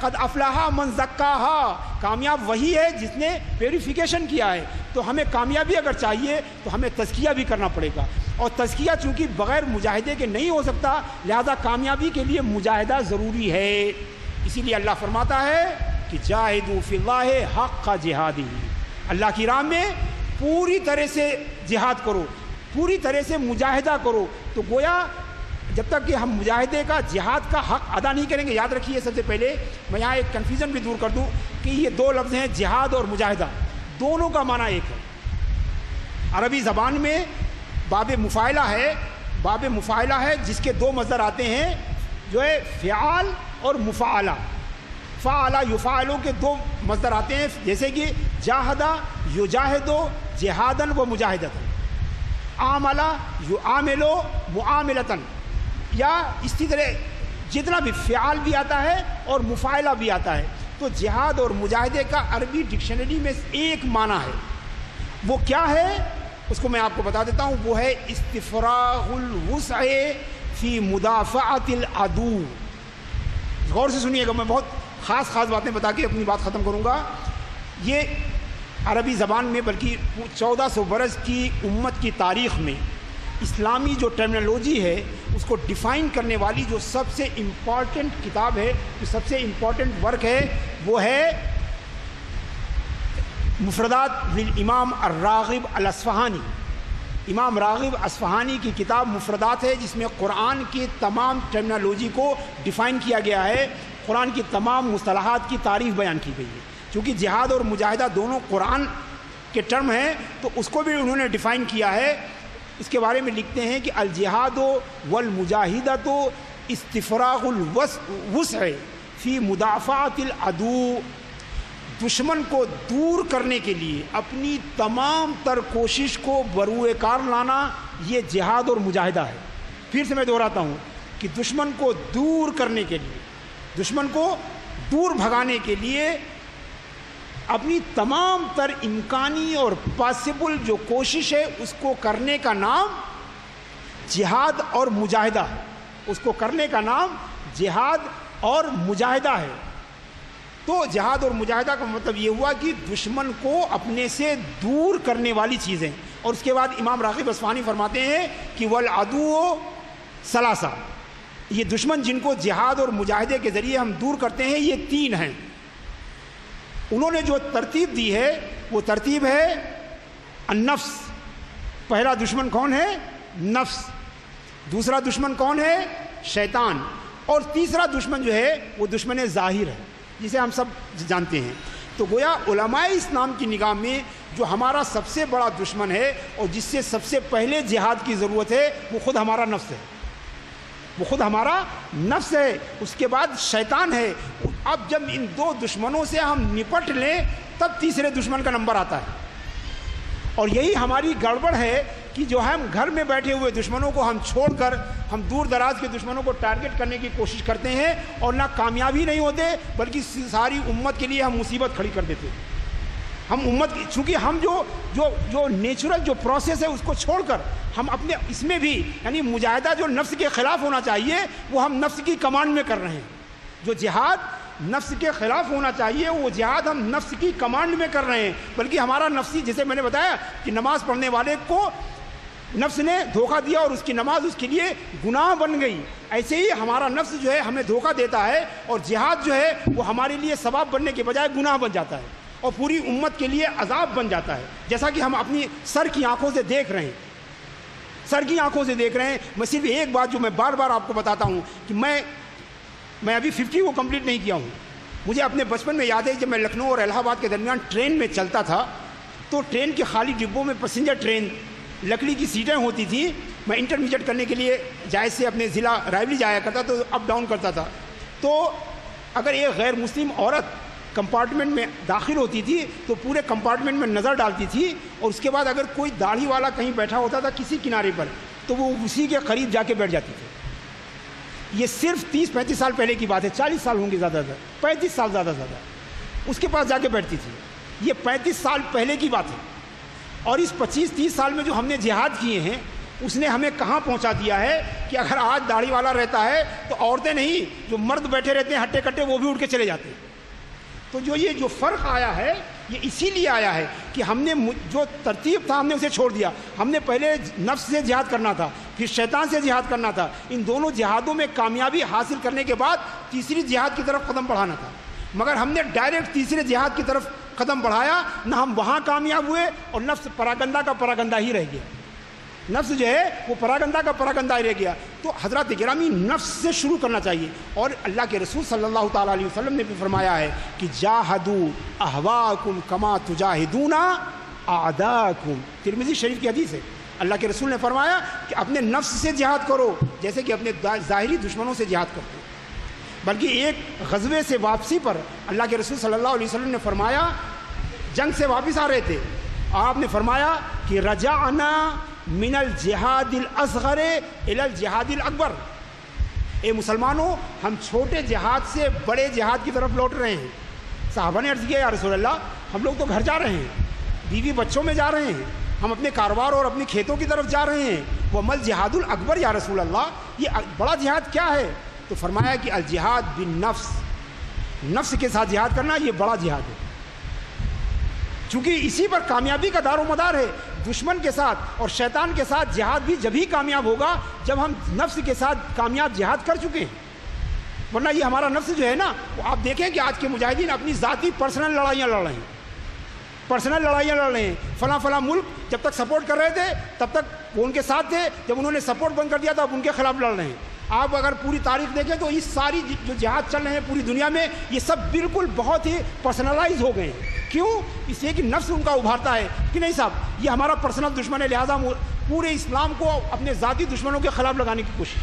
قد افلح من زکاہا، کامیاب وہی ہے جس نے پیوریفیکیشن کیا ہے۔ تو ہمیں کامیابی اگر چاہیے تو ہمیں تزکیہ بھی کرنا پڑے گا، اور تزکیہ چونکہ بغیر مجاہدے کے نہیں ہو سکتا، لہذا کامیابی کے لیے مجاہدہ ضروری ہے۔ اسی لیے اللہ فرماتا ہے کہ جاہدوا فی اللہ حق جہادہ، اللہ کی راہ میں پوری طرح سے جہاد کرو، پوری طرح سے مجاہدہ کرو۔ تو گویا جب تک کہ ہم مجاہدے کا، جہاد کا حق ادا نہیں کریں گے، یاد رکھیے سب سے پہلے میں یہاں ایک کنفیوژن بھی دور کر دوں کہ یہ دو لفظ ہیں جہاد اور مجاہدہ، دونوں کا معنی ایک ہے۔ عربی زبان میں باب مفاعلہ ہے، باب مفاعلہ ہے جس کے دو مصدر آتے ہیں جو ہے فعال اور مفاعلہ۔ فعل یفعل کے دو مصدر آتے ہیں، جیسے کہ جاہدہ یجاہدو جہادن و مجاہدتن، عامل یعاملو معاملتن، یا اسی طرح جتنا بھی فعال بھی آتا ہے اور مفاعلہ بھی آتا ہے۔ تو جہاد اور مجاہدے کا عربی ڈکشنری میں ایک معنی ہے، وہ کیا ہے اس کو میں آپ کو بتا دیتا ہوں، وہ ہے استفراغ الوسع فی مدافعۃ العدو۔ غور سے سنیے گا، میں بہت خاص باتیں بتا کے اپنی بات ختم کروں گا۔ یہ عربی زبان میں بلکہ 1400 برس کی امت کی تاریخ میں اسلامی جو ٹرمینالوجی ہے اس کو ڈیفائن کرنے والی جو سب سے امپورٹنٹ کتاب ہے، جو سب سے امپورٹنٹ ورک ہے، وہ ہے مفردات للامام الراغب الاصفہانی۔ امام راغب اصفہانی کی کتاب مفردات ہے، جس میں قرآن کی تمام ٹرمینالوجی کو ڈیفائن کیا گیا ہے، قرآن کی تمام مصطلحات کی تعریف بیان کی گئی ہے۔ چونکہ جہاد اور مجاہدہ دونوں قرآن کے ٹرم ہیں تو اس کو بھی انہوں نے ڈیفائن کیا ہے۔ اس کے بارے میں لکھتے ہیں کہ الجہاد والمجاہدۃ استفراغ الوسع فی مدافعۃ العدو، دشمن کو دور کرنے کے لیے اپنی تمام تر کوشش کو بروئے کار لانا، یہ جہاد اور مجاہدہ ہے۔ پھر سے میں دہراتا ہوں کہ دشمن کو دور کرنے کے لیے، دشمن کو دور بھگانے کے لیے اپنی تمام تر امکانی اور پاسبل جو کوشش ہے اس کو کرنے کا نام جہاد اور مجاہدہ ہے، اس کو کرنے کا نام جہاد اور مجاہدہ ہے۔ تو جہاد اور مجاہدہ کا مطلب یہ ہوا کہ دشمن کو اپنے سے دور کرنے والی چیزیں۔ اور اس کے بعد امام راغب اصفہانی فرماتے ہیں کہ والعدو ثلاثہ، یہ دشمن جن کو جہاد اور مجاہدے کے ذریعے ہم دور کرتے ہیں یہ تین ہیں۔ انہوں نے جو ترتیب دی ہے وہ ترتیب ہے النفس، پہلا دشمن کون ہے؟ نفس۔ دوسرا دشمن کون ہے؟ شیطان۔ اور تیسرا دشمن جو ہے وہ دشمن ظاہر ہے، جسے ہم سب جانتے ہیں۔ تو گویا علماء اسلام کی نگاہ میں جو ہمارا سب سے بڑا دشمن ہے اور جس سے سب سے پہلے جہاد کی ضرورت ہے وہ خود ہمارا نفس ہے، وہ خود ہمارا نفس ہے، اس کے بعد شیطان ہے۔ اب جب ان دو دشمنوں سے ہم نپٹ لیں تب تیسرے دشمن کا نمبر آتا ہے۔ اور یہی ہماری گڑبڑ ہے کہ جو ہم گھر میں بیٹھے ہوئے دشمنوں کو ہم چھوڑ کر ہم دور دراز کے دشمنوں کو ٹارگٹ کرنے کی کوشش کرتے ہیں اور نہ کامیابی نہیں ہوتے بلکہ ساری امت کے لیے ہم مصیبت کھڑی کر دیتے ہیں۔ ہم امت چونکہ ہم جو نیچرل جو پروسیس ہے اس کو چھوڑ کر ہم اپنے اس میں بھی یعنی مجاہدہ جو نفس کے خلاف ہونا چاہیے وہ ہم نفس کی کمانڈ میں کر رہے ہیں۔ جو جہاد نفس کے خلاف ہونا چاہیے وہ جہاد ہم نفس کی کمانڈ میں کر رہے ہیں، بلکہ ہمارا نفسی، جیسے میں نے بتایا کہ نماز پڑھنے والے کو نفس نے دھوکہ دیا اور اس کی نماز اس کے لیے گناہ بن گئی، ایسے ہی ہمارا نفس جو ہے ہمیں دھوکہ دیتا ہے اور جہاد جو ہے وہ ہمارے لیے ثواب بننے کے بجائے گناہ بن جاتا ہے اور پوری امت کے لیے عذاب بن جاتا ہے، جیسا کہ ہم اپنی سر کی آنکھوں سے دیکھ رہے ہیں۔ سر کی آنکھوں سے دیکھ رہے ہیں۔ میں صرف ایک بات جو میں بار بار آپ کو بتاتا ہوں کہ میں ابھی 50 کو کمپلیٹ نہیں کیا ہوں۔ مجھے اپنے بچپن میں یاد ہے جب میں لکھنؤ اور الہ آباد کے درمیان ٹرین میں چلتا تھا تو ٹرین کے خالی ڈبوں میں پیسنجر ٹرین لکڑی کی سیٹیں ہوتی تھیں۔ میں انٹرمیڈیٹ کرنے کے لیے جائز سے اپنے ضلع رائے جایا کرتا تو اپ ڈاؤن کرتا تھا، تو اگر ایک غیر مسلم عورت کمپارٹمنٹ میں داخل ہوتی تھی تو پورے کمپارٹمنٹ میں نظر ڈالتی تھی اور اس کے بعد اگر کوئی داڑھی والا کہیں بیٹھا ہوتا تھا کسی کنارے پر تو وہ اسی کے قریب جا کے بیٹھ جاتی تھی۔ یہ صرف 30-35 سال پہلے کی بات ہے، 40 سال ہوں گے زیادہ سے 35 سال زیادہ اس کے پاس جا کے بیٹھتی تھی۔ یہ 35 سال پہلے کی بات ہے، اور اس 25-30 سال میں جو ہم نے جہاد کیے ہیں اس نے ہمیں کہاں پہنچا دیا ہے کہ اگر آج داڑھی والا رہتا ہے تو عورتیں نہیں، جو مرد بیٹھے رہتے ہیں ہٹے کٹے وہ بھی اٹھ کے چلے جاتے ہیں۔ تو یہ جو فرق آیا ہے یہ اسی لیے آیا ہے کہ ہم نے جو ترتیب تھا ہم نے اسے چھوڑ دیا۔ ہم نے پہلے نفس سے جہاد کرنا تھا، پھر شیطان سے جہاد کرنا تھا، ان دونوں جہادوں میں کامیابی حاصل کرنے کے بعد تیسری جہاد کی طرف قدم بڑھانا تھا، مگر ہم نے ڈائریکٹ تیسرے جہاد کی طرف قدم بڑھایا، نہ ہم وہاں کامیاب ہوئے اور نفس پراگندہ کا پراگندہ ہی رہ گیا، نفس جو ہے وہ پراگندہ کا پراگندہ ہی رہ گیا۔ تو حضرات گرامی نفس سے شروع کرنا چاہیے، اور اللہ کے رسول صلی اللہ تعالیٰ علیہ وسلم نے بھی فرمایا ہے کہ جاہدوا اہواکم کما تجاہدون اعداکم، ترمذی شریف کی حدیث ہے۔ اللہ کے رسول نے فرمایا کہ اپنے نفس سے جہاد کرو جیسے کہ اپنے ظاہری دشمنوں سے جہاد کرتے ہو۔ بلکہ ایک غزوے سے واپسی پر اللہ کے رسول صلی اللہ علیہ وسلم نے فرمایا، جنگ سے واپس آ رہے تھے، آپ نے فرمایا کہ رجعنا من الجہاد الاصغر الی الجہاد الاکبر، اے مسلمانوں ہم چھوٹے جہاد سے بڑے جہاد کی طرف لوٹ رہے ہیں۔ صحابہ نے عرض کیا یا رسول اللہ ہم لوگ تو گھر جا رہے ہیں، بیوی بچوں میں جا رہے ہیں، ہم اپنے کاروبار اور اپنی کھیتوں کی طرف جا رہے ہیں، وَمَا الجہاد الاکبر یا رسول اللہ یہ بڑا جہاد کیا ہے؟ تو فرمایا کہ الجہاد بالنفس، نفس کے ساتھ جہاد کرنا یہ بڑا جہاد ہے، چونکہ اسی پر کامیابی کا دار و مدار ہے۔ دشمن کے ساتھ اور شیطان کے ساتھ جہاد بھی جبھی کامیاب ہوگا جب ہم نفس کے ساتھ کامیاب جہاد کر چکے ہیں، ورنہ یہ ہمارا نفس جو ہے نا، وہ آپ دیکھیں کہ آج کے مجاہدین اپنی ذاتی پرسنل لڑائیاں لڑ رہے ہیں، پرسنل لڑائیاں لڑ رہے ہیں، فلاں ملک جب تک سپورٹ کر رہے تھے تب تک وہ ان کے ساتھ تھے، جب انہوں نے سپورٹ بند کر دیا تو اب ان کے خلاف لڑ رہے ہیں۔ آپ اگر پوری تاریخ دیکھیں تو اس ساری جو جہاد چل رہے ہیں پوری دنیا میں یہ سب بالکل بہت ہی پرسنلائز ہو گئے ہیں۔ کیوں؟ اس لیے کہ نفس ان کا ابھارتا ہے کہ نہیں صاحب یہ ہمارا پرسنل دشمن ہے، لہٰذا پورے اسلام کو اپنے ذاتی دشمنوں کے خلاف لگانے کی کوشش۔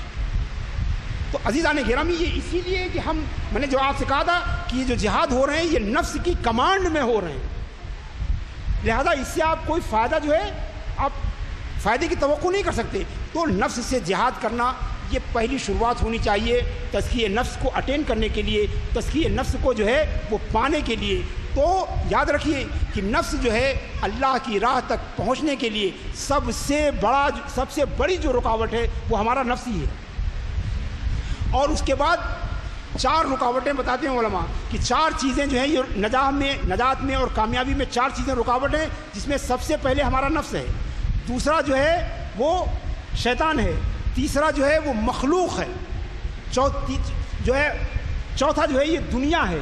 تو عزیزان گرامی یہ اسی لیے کہ میں نے جو آپ سے کہا تھا کہ یہ جو جہاد ہو رہے ہیں یہ نفس کی کمانڈ میں ہو رہے ہیں، لہذا اس سے آپ کوئی فائدہ جو ہے آپ فائدے کی توقع نہیں کر سکتے۔ تو نفس سے جہاد کرنا یہ پہلی شروعات ہونی چاہیے تزکیہ نفس کو اٹین کرنے کے لیے، تزکیہ نفس کو جو ہے وہ پانے کے لیے۔ تو یاد رکھیے کہ نفس جو ہے اللہ کی راہ تک پہنچنے کے لیے سب سے بڑی جو رکاوٹ ہے وہ ہمارا نفس ہی ہے۔ اور اس کے بعد 4 رکاوٹیں بتاتے ہیں علماء کہ 4 چیزیں جو ہیں یہ نجات میں اور کامیابی میں 4 چیزیں رکاوٹ ہیں، جس میں سب سے پہلے ہمارا نفس ہے، دوسرا جو ہے وہ شیطان ہے، تیسرا جو ہے وہ مخلوق ہے، چوتھا جو ہے یہ دنیا ہے۔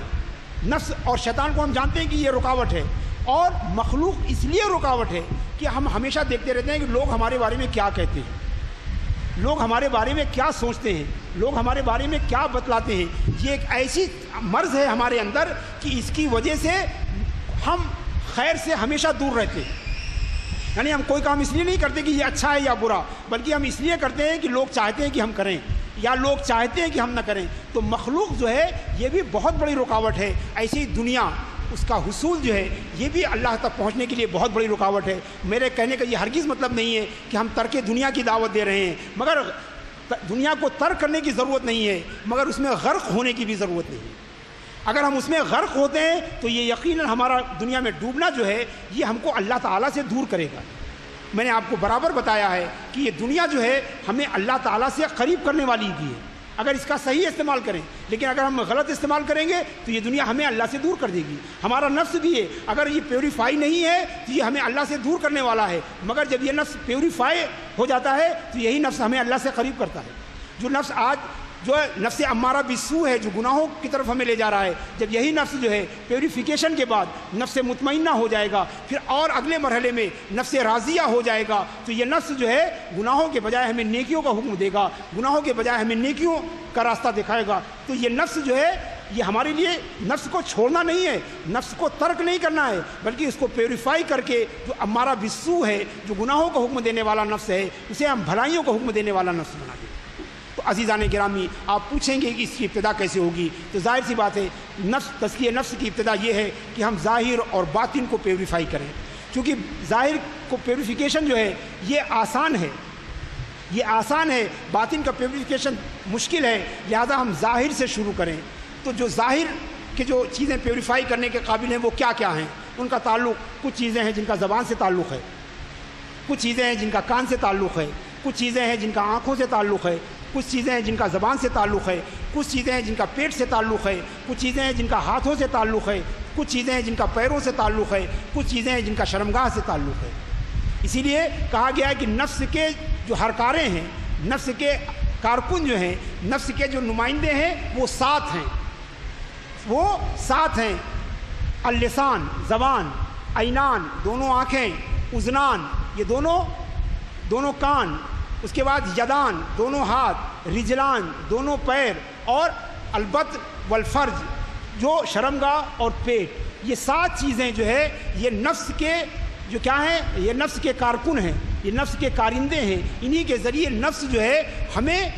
نفس اور شیطان کو ہم جانتے ہیں کہ یہ رکاوٹ ہے، اور مخلوق اس لیے رکاوٹ ہے کہ ہم ہمیشہ دیکھتے رہتے ہیں کہ لوگ ہمارے بارے میں کیا کہتے ہیں، لوگ ہمارے بارے میں کیا سوچتے ہیں، لوگ ہمارے بارے میں کیا بتلاتے ہیں۔ یہ ایک ایسی مرض ہے ہمارے اندر کہ اس کی وجہ سے ہم خیر سے ہمیشہ دور رہتے ہیں، یعنی ہم کوئی کام اس لیے نہیں کرتے کہ یہ اچھا ہے یا برا، بلکہ ہم اس لیے کرتے ہیں کہ لوگ چاہتے ہیں کہ ہم کریں یا لوگ چاہتے ہیں کہ ہم نہ کریں۔ تو مخلوق جو ہے یہ بھی بہت بڑی رکاوٹ ہے، ایسی دنیا اس کا حصول جو ہے یہ بھی اللہ تک پہنچنے کے لیے بہت بڑی رکاوٹ ہے۔ میرے کہنے کا یہ ہرگز مطلب نہیں ہے کہ ہم ترک دنیا کی دعوت دے رہے ہیں، مگر دنیا کو ترک کرنے کی ضرورت نہیں ہے، مگر اس میں غرق ہونے کی بھی ضرورت نہیں ہے۔ اگر ہم اس میں غرق ہوتے ہیں تو یہ یقیناً ہمارا دنیا میں ڈوبنا جو ہے یہ ہم کو اللہ تعالیٰ سے دور کرے گا۔ میں نے آپ کو برابر بتایا ہے کہ یہ دنیا جو ہے ہمیں اللہ تعالیٰ سے قریب کرنے والی بھی ہے اگر اس کا صحیح استعمال کریں، لیکن اگر ہم غلط استعمال کریں گے تو یہ دنیا ہمیں اللہ سے دور کر دے گی۔ ہمارا نفس بھی ہے، اگر یہ پیوریفائی نہیں ہے تو یہ ہمیں اللہ سے دور کرنے والا ہے، مگر جب یہ نفس پیوریفائی ہو جاتا ہے تو یہی نفس ہمیں اللہ سے قریب کرتا ہے۔ جو نفس آج جو نفس امارہ بالسوء ہے، جو گناہوں کی طرف ہمیں لے جا رہا ہے، جب یہی نفس جو ہے پیوریفیکیشن کے بعد نفس مطمئنہ ہو جائے گا، پھر اور اگلے مرحلے میں نفس راضیہ ہو جائے گا، تو یہ نفس جو ہے گناہوں کے بجائے ہمیں نیکیوں کا حکم دے گا، گناہوں کے بجائے ہمیں نیکیوں کا راستہ دکھائے گا۔ تو یہ نفس جو ہے یہ ہمارے لیے نفس کو چھوڑنا نہیں ہے، نفس کو ترک نہیں کرنا ہے، بلکہ اس کو پیوریفائی کر کے جو امارہ بالسوء ہے، جو گناہوں کا حکم دینے والا نفس ہے، اسے ہم بھلائیوں کا حکم دینے والا نفس بنا دیں۔ تو عزیزان گرامی، آپ پوچھیں گے کہ اس کی ابتدا کیسے ہوگی؟ تو ظاہر سی بات ہے، تزکیہ نفس کی ابتدا یہ ہے کہ ہم ظاہر اور باطن کو پیوریفائی کریں، کیونکہ ظاہر کو پیوریفیکیشن جو ہے یہ آسان ہے، باطن کا پیوریفیکیشن مشکل ہے، لہذا ہم ظاہر سے شروع کریں۔ تو جو ظاہر کے جو چیزیں پیوریفائی کرنے کے قابل ہیں وہ کیا کیا ہیں؟ ان کا تعلق، کچھ چیزیں ہیں جن کا زبان سے تعلق ہے، کچھ چیزیں ہیں جن کا کان سے تعلق ہے، کچھ چیزیں ہیں جن کا آنکھوں سے تعلق ہے، کچھ چیزیں ہیں جن کا زبان سے تعلق ہے، کچھ چیزیں ہیں جن کا پیٹ سے تعلق ہے، کچھ چیزیں ہیں جن کا ہاتھوں سے تعلق ہے، کچھ چیزیں ہیں جن کا پیروں سے تعلق ہے، کچھ چیزیں ہیں جن کا شرمگاہ سے تعلق ہے۔ اسی لیے کہا گیا ہے کہ نفس کے جو ہرکاریں ہیں، نفس کے کارکن جو ہیں، نفس کے جو نمائندے ہیں وہ 7 ہیں، وہ 7 ہیں: اللسان زبان، عینان دونوں آنکھیں، اذنان یہ دونوں کان، اس کے بعد یدان دونوں ہاتھ، رجلان دونوں پیر، اور البط والفرج جو شرمگاہ اور پیٹ۔ یہ 7 چیزیں جو ہے یہ نفس کے جو کیا ہیں، یہ نفس کے کارکن ہیں، یہ نفس کے کارندے ہیں، انہی کے ذریعے نفس جو ہے ہمیں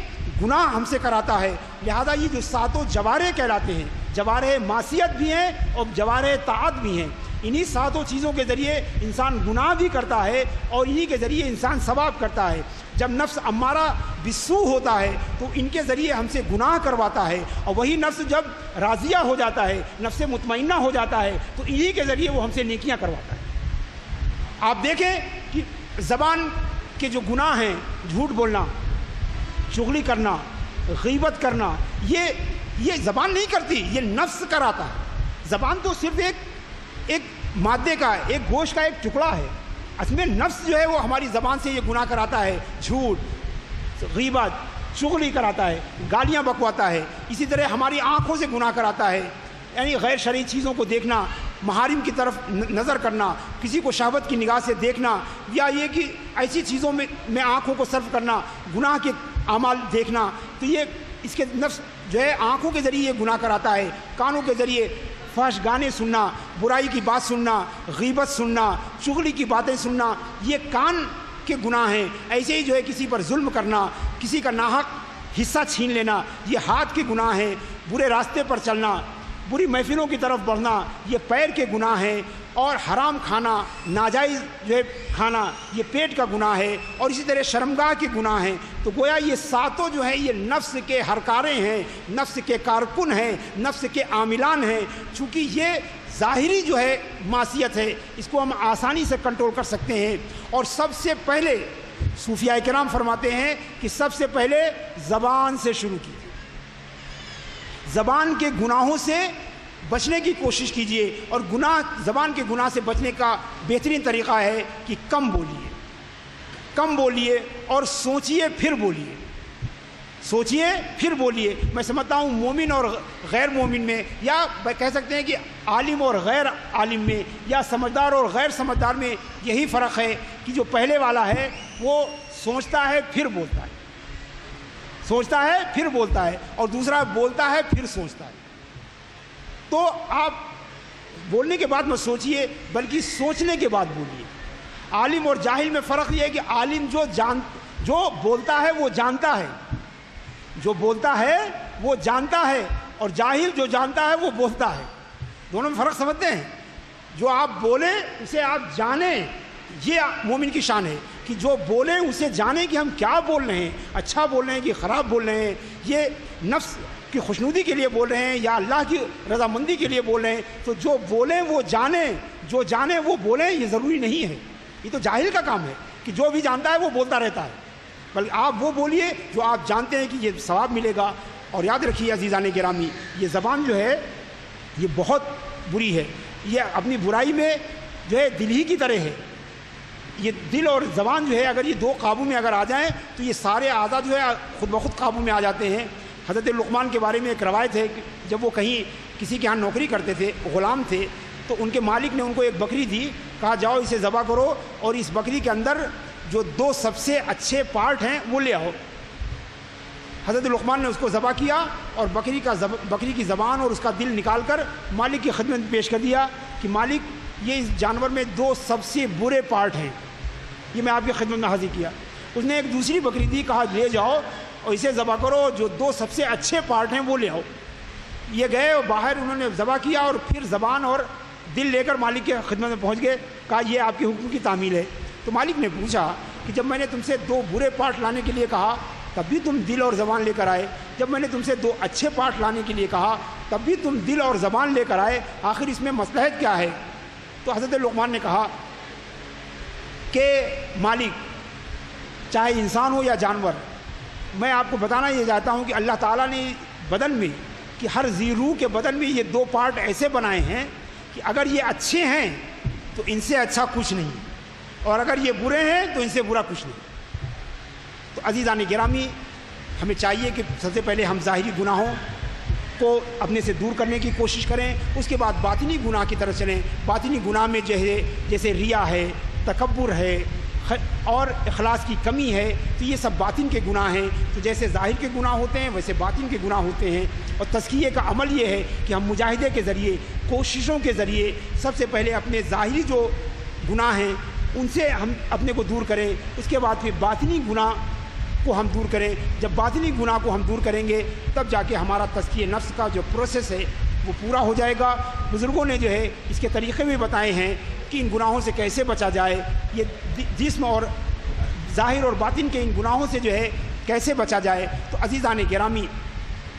گناہ ہم سے کراتا ہے۔ لہذا یہ جو 7 جوارح کہلاتے ہیں، جوارح معصیت بھی ہیں اور جوارح طاعت بھی ہیں، انہی 7 چیزوں کے ذریعے انسان گناہ بھی کرتا ہے اور انہی کے ذریعے انسان ثواب کرتا ہے۔ جب نفس امارہ بالسوء ہوتا ہے تو ان کے ذریعے ہم سے گناہ کرواتا ہے، اور وہی نفس جب راضیہ ہو جاتا ہے، نفس مطمئنہ ہو جاتا ہے، تو انہی کے ذریعے وہ ہم سے نیکیاں کرواتا ہے۔ آپ دیکھیں کہ زبان کے جو گناہ ہیں، جھوٹ بولنا، چغلی کرنا، غیبت کرنا، یہ زبان نہیں کرتی، یہ نفس کراتا ہے۔ زبان تو صرف ایک مادے کا، ایک گوشت کا ایک ٹکڑا ہے، اصل میں نفس جو ہے وہ ہماری زبان سے یہ گناہ کراتا ہے، جھوٹ، غیبت، چغلی کراتا ہے، گالیاں بکواتا ہے۔ اسی طرح ہماری آنکھوں سے گناہ کراتا ہے، یعنی غیر شرعی چیزوں کو دیکھنا، محارم کی طرف نظر کرنا، کسی کو شہوت کی نگاہ سے دیکھنا، یا یہ کہ ایسی چیزوں میں آنکھوں کو صرف کرنا، گناہ کے اعمال دیکھنا، تو یہ اس کے نفس جو ہے آنکھوں کے ذریعے یہ گناہ کراتا ہے۔ کانوں کے ذریعے فحش گانے سننا، برائی کی بات سننا، غیبت سننا، چغلی کی باتیں سننا، یہ کان کے گناہ ہیں۔ ایسے ہی جو ہے کسی پر ظلم کرنا، کسی کا ناحق حصہ چھین لینا، یہ ہاتھ کے گناہ ہیں۔ برے راستے پر چلنا، بری محفلوں کی طرف بڑھنا، یہ پیر کے گناہ ہیں۔ اور حرام کھانا، ناجائز جو ہے کھانا، یہ پیٹ کا گناہ ہے۔ اور اسی طرح شرمگاہ کے گناہ ہیں۔ تو گویا یہ 7 جو ہیں یہ نفس کے ہرکاریں ہیں، نفس کے کارکن ہیں، نفس کے عاملان ہیں۔ چونکہ یہ ظاہری جو ہے معصیت ہے، اس کو ہم آسانی سے کنٹرول کر سکتے ہیں۔ اور سب سے پہلے صوفیاء کرام فرماتے ہیں کہ سب سے پہلے زبان سے شروع کیجیے، زبان کے گناہوں سے بچنے کی کوشش کیجیے۔ اور زبان کے گناہ سے بچنے کا بہترین طریقہ ہے کہ کم بولیے اور سوچیے پھر بولیے، سوچیے پھر بولیے۔ میں سمجھتا ہوں مومن اور غیر مومن میں، یا کہہ سکتے ہیں کہ عالم اور غیر عالم میں، یا سمجھدار اور غیر سمجھدار میں یہی فرق ہے کہ جو پہلے والا ہے وہ سوچتا ہے پھر بولتا ہے، سوچتا ہے پھر بولتا ہے، اور دوسرا بولتا ہے پھر سوچتا ہے۔ تو آپ بولنے کے بعد مت سوچیے، بلکہ سوچنے کے بعد بولیے۔ عالم اور جاہل میں فرق یہ ہے کہ عالم جو بولتا ہے وہ جانتا ہے، جو بولتا ہے وہ جانتا ہے، اور جاہل جو جانتا ہے وہ بولتا ہے۔ دونوں میں فرق سمجھتے ہیں؟ جو آپ بولیں اسے آپ جانیں، یہ مومن کی شان ہے کہ جو بولیں اسے جانیں کہ ہم کیا بول رہے ہیں، اچھا بول رہے ہیں کہ خراب بول رہے ہیں، یہ نفس کی خوشنودی کے لیے بول رہے ہیں یا اللہ کی رضامندی کے لیے بول رہے ہیں۔ تو جو بولیں وہ جانیں، جو جانیں وہ بولیں، یہ ضروری نہیں ہے۔ یہ تو جاہل کا کام ہے کہ جو بھی جانتا ہے وہ بولتا رہتا ہے، بلکہ آپ وہ بولیے جو آپ جانتے ہیں کہ یہ ثواب ملے گا۔ اور یاد رکھیے عزیزان گرامی، یہ زبان جو ہے یہ بہت بری ہے، یہ اپنی برائی میں جو ہے دل ہی کی طرح ہے۔ یہ دل اور زبان جو ہے اگر یہ 2 قابو میں اگر آ جائیں تو یہ سارے اعضاء جو ہے خود بخود قابو میں آ جاتے ہیں۔ حضرت لقمان کے بارے میں ایک روایت ہے کہ جب وہ کہیں کسی کے ہاں نوکری کرتے تھے، غلام تھے، تو ان کے مالک نے ان کو ایک بکری دی، کہا جاؤ اسے ذبح کرو اور اس بکری کے اندر جو 2 سب سے اچھے پارٹ ہیں وہ لے آؤ۔ حضرت لقمان نے اس کو ذبح کیا اور بکری کی زبان اور اس کا دل نکال کر مالک کی خدمت میں پیش کر دیا کہ مالک یہ اس جانور میں 2 سب سے برے پارٹ ہیں، یہ میں آپ کی خدمت میں حاضر کیا۔ اس نے ایک دوسری بکری دی، کہا لے جاؤ اور اسے ذبح کرو، جو 2 سب سے اچھے پارٹ ہیں وہ لے آؤ۔ یہ گئے اور باہر انہوں نے ذبح کیا اور پھر زبان اور دل لے کر مالک کے خدمت میں پہنچ گئے، کہا یہ آپ کے حکم کی تعمیل ہے۔ تو مالک نے پوچھا کہ جب میں نے تم سے 2 برے پارٹ لانے کے لیے کہا تب بھی تم دل اور زبان لے کر آئے، جب میں نے تم سے 2 اچھے پارٹ لانے کے لیے کہا تب بھی تم دل اور زبان لے کر آئے، آخر اس میں مصلحت کیا ہے؟ تو حضرت لقمان نے کہا کہ مالک چاہے انسان ہو یا جانور. میں آپ کو بتانا یہ چاہتا ہوں کہ اللہ تعالیٰ نے بدن میں کہ ہر ذی روح کے بدن میں یہ 2 پارٹ ایسے بنائے ہیں کہ اگر یہ اچھے ہیں تو ان سے اچھا کچھ نہیں، اور اگر یہ برے ہیں تو ان سے برا کچھ نہیں. تو عزیزان گرامی، ہمیں چاہیے کہ سب سے پہلے ہم ظاہری گناہوں کو اپنے سے دور کرنے کی کوشش کریں، اس کے بعد باطنی گناہ کی طرف چلیں. باطنی گناہ میں جیسے ریا ہے، تکبر ہے اور اخلاص کی کمی ہے، تو یہ سب باطن کے گناہ ہیں. تو جیسے ظاہر کے گناہ ہوتے ہیں ویسے باطن کے گناہ ہوتے ہیں. اور تزکیے کا عمل یہ ہے کہ ہم مجاہدے کے ذریعے، کوششوں کے ذریعے سب سے پہلے اپنے ظاہری جو گناہ ہیں ان سے ہم اپنے کو دور کریں، اس کے بعد پھر باطنی گناہ کو ہم دور کریں. جب باطنی گناہ کو ہم دور کریں گے تب جا کے ہمارا تزکیہ نفس کا جو پروسیس ہے وہ پورا ہو جائے گا. بزرگوں نے جو ہے اس کے طریقے بھی بتائے ہیں کہ ان گناہوں سے کیسے بچا جائے، یہ جسم اور ظاہر اور باطن کے ان گناہوں سے جو ہے کیسے بچا جائے. تو عزیزان گرامی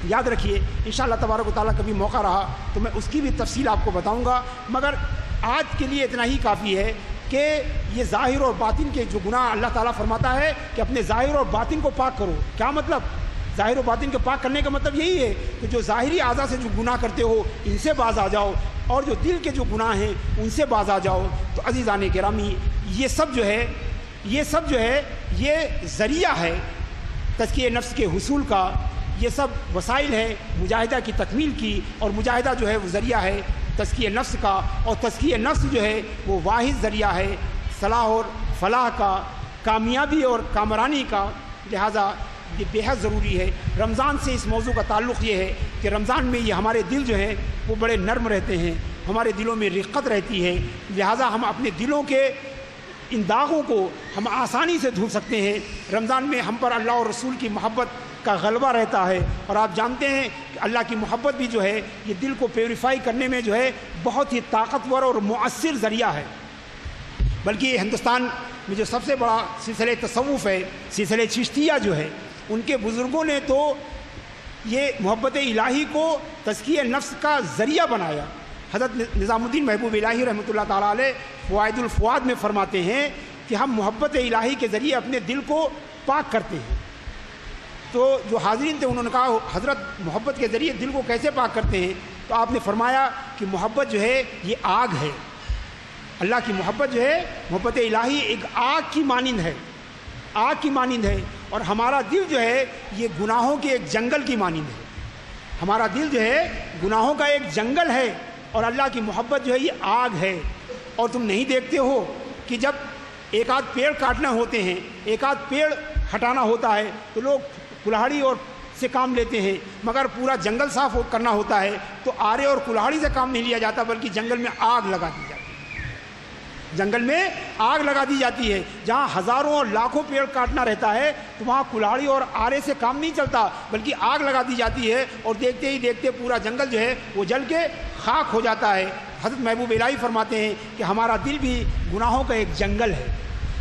یاد رکھیے، انشاءاللہ تبارک و تعالیٰ کبھی موقع رہا تو میں اس کی بھی تفصیل آپ کو بتاؤں گا، مگر آج کے لیے اتنا ہی کافی ہے کہ یہ ظاہر اور باطن کے جو گناہ اللہ تعالیٰ فرماتا ہے کہ اپنے ظاہر اور باطن کو پاک کرو. کیا مطلب؟ ظاہر و باطن کو پاک کرنے کا مطلب یہی ہے کہ جو ظاہری اعضاء سے جو گناہ کرتے ہو ان سے باز آ جاؤ، اور جو دل کے جو گناہ ہیں ان سے باز آ جاؤ. تو عزیزان گرامی، یہ سب جو ہے یہ ذریعہ ہے تزکیہ نفس کے حصول کا. یہ سب وسائل ہیں مجاہدہ کی تکمیل کی، اور مجاہدہ جو ہے وہ ذریعہ ہے تزکیہ نفس کا. اور تزکیہ نفس جو ہے وہ واحد ذریعہ ہے صلاح اور فلاح کا، کامیابی اور کامرانی کا. لہٰذا یہ بےحد ضروری ہے. رمضان سے اس موضوع کا تعلق یہ ہے کہ رمضان میں یہ ہمارے دل جو ہیں وہ بڑے نرم رہتے ہیں، ہمارے دلوں میں رقت رہتی ہے. لہٰذا ہم اپنے دلوں کے ان داغوں کو ہم آسانی سے دھل سکتے ہیں. رمضان میں ہم پر اللہ اور رسول کی محبت کا غلبہ رہتا ہے، اور آپ جانتے ہیں کہ اللہ کی محبت بھی جو ہے یہ دل کو پیوریفائی کرنے میں جو ہے بہت ہی طاقتور اور مؤثر ذریعہ ہے. بلکہ ہندوستان میں جو سب سے بڑا سلسلہ تصوف ہے، سلسلہ چشتیہ جو ہے، ان کے بزرگوں نے تو یہ محبت الہی کو تزکیہ نفس کا ذریعہ بنایا. حضرت نظام الدین محبوب الہی رحمۃ اللہ تعالیٰ علیہ فوائد الفواد میں فرماتے ہیں کہ ہم محبت الہی کے ذریعے اپنے دل کو پاک کرتے ہیں. تو جو حاضرین تھے انہوں نے کہا حضرت محبت کے ذریعے دل کو کیسے پاک کرتے ہیں؟ تو آپ نے فرمایا کہ محبت جو ہے یہ آگ ہے. اللہ کی محبت جو ہے، محبت الہی ایک آگ کی مانند ہے، آگ کی مانند ہے. اور ہمارا دل جو ہے یہ گناہوں کے ایک جنگل کی مانند ہے. ہمارا دل جو ہے گناہوں کا ایک جنگل ہے، اور اللہ کی محبت جو ہے یہ آگ ہے. اور تم نہیں دیکھتے ہو کہ جب ایک آدھ پیڑ کاٹنا ہوتے ہیں، ایک آدھ پیڑ ہٹانا ہوتا ہے تو لوگ کلہاڑی اور سے کام لیتے ہیں، مگر پورا جنگل صاف کرنا ہوتا ہے تو آرے اور کلہاڑی سے کام نہیں لیا جاتا، بلکہ جنگل میں آگ لگا دی جاتی ہے. جنگل میں آگ لگا دی جاتی ہے. جہاں ہزاروں اور لاکھوں پیڑ کاٹنا رہتا ہے تو وہاں کلہاڑی اور آرے سے کام نہیں چلتا، بلکہ آگ لگا دی جاتی ہے، اور دیکھتے ہی دیکھتے پورا جنگل جو ہے وہ جل کے خاک ہو جاتا ہے. حضرت محبوب الہی فرماتے ہیں کہ ہمارا دل بھی گناہوں کا ایک جنگل ہے.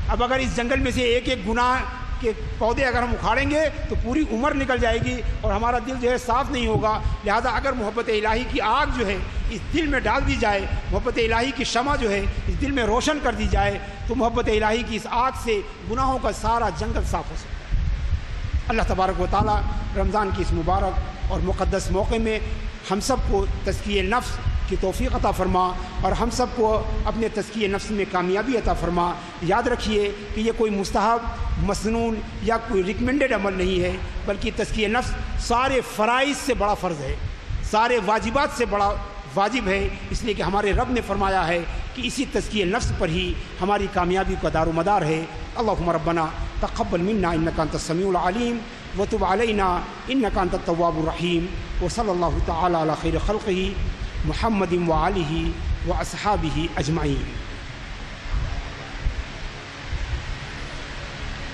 اب اگر اس جنگل میں سے ایک ایک گناہ کے پودے اگر ہم اکھاڑیں گے تو پوری عمر نکل جائے گی، اور ہمارا دل جو ہے صاف نہیں ہوگا. لہذا اگر محبت الہی کی آگ جو ہے اس دل میں ڈال دی جائے، محبت الہی کی شمع جو ہے اس دل میں روشن کر دی جائے، تو محبت الہی کی اس آگ سے گناہوں کا سارا جنگل صاف ہو سکتا ہے. اللہ تبارک و تعالیٰ رمضان کی اس مبارک اور مقدس موقع میں ہم سب کو تزکیہ نفس کی توفیق عطا فرما، اور ہم سب کو اپنے تزکیہ نفس میں کامیابی عطا فرما. یاد رکھیے کہ یہ کوئی مستحب، مسنون یا کوئی ریکمنڈڈ عمل نہیں ہے، بلکہ تزکیہ نفس سارے فرائض سے بڑا فرض ہے، سارے واجبات سے بڑا واجب ہے. اس لیے کہ ہمارے رب نے فرمایا ہے کہ اسی تزکیہ نفس پر ہی ہماری کامیابی کا دار و مدار ہے. اللہم ربنا تقبل منا انکا انت السمیع العلیم وتب علینا انکا انت التواب الرحیم. وصلی اللہ تعالی علی خیر خلقہ محمد وآلہ واصحابہ اجمعین.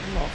اللہ